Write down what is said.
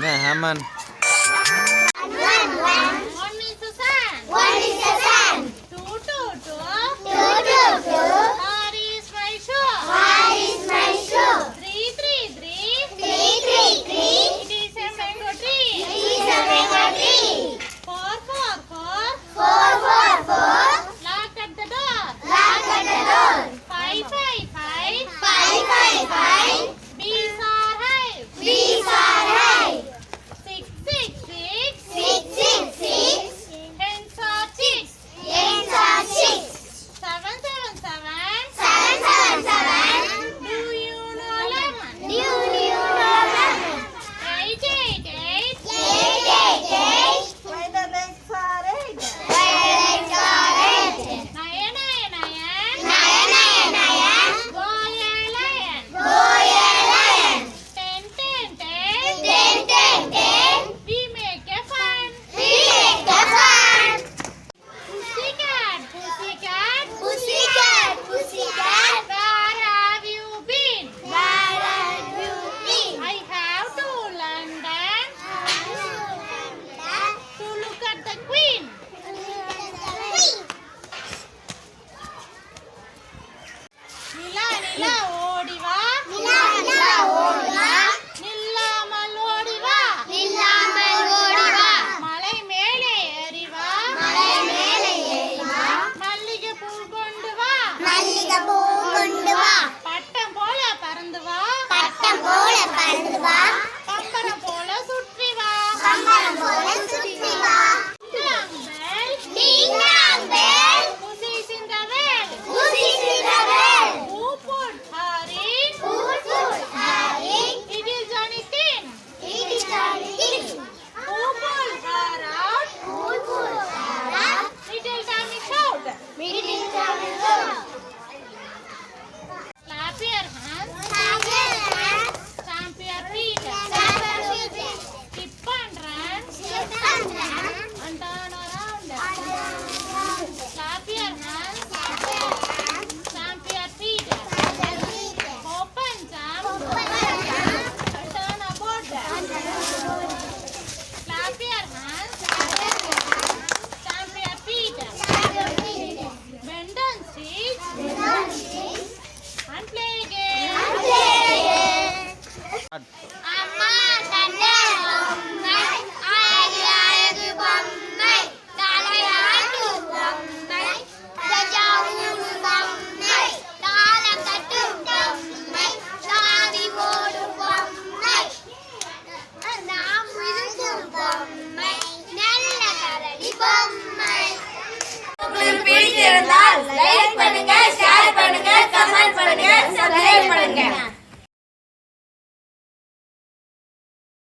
Nè Haman. One is a sun. Two. Four is my shoe. Three. It is a mango tree. 4. Lock at the door. 5. Bees are high. 6. Hens are chicks. 7. Do you know lemon? 8. Why the legs are red? 9. Boy and lion. 10. We make a fun. Pussycat. Where have you been? I have to London to look at the Queen. நிலா ஓடி வா. நில்லாமல் ஓடி வா. மலை மேலே ஏறி வா. மல்லிகை பூ கொண்டு வா. பட்டம் போல பறந்து வா. பம்பரம் போல சுற்றி வா. Ding dong bell. Pussy's in the well. Who put her in? It is Johnny Tin. Who pulled her out? Little Tommy shout. Clap your hands. Stamp your feet. Skip and run. And turn around. Clap your hands. Stamp your feet. Hop and jump. And turn about. Clap your hands. Stamp your feet. Bend and stitch. And play again. அம்மா தந்த பொம்மை அழகு பொம்மை தலையாட்டு பொம்மை தஜாவூரு பொம்மை தாளம் தட்டும் பொம்மை சாவி போடும் பொம்மை நாம் இருக்கும் பொம்மை நல்ல கரடி பொம்மை. உங்களுக்கு பிடிச்சிருந்தால் லைக் பண்ணுங்க, ஷேர் பண்ணுங்க, கமெண்ட் பண்ணுங்க, சப்ஸ்கிரைப் பண்ணுங்க.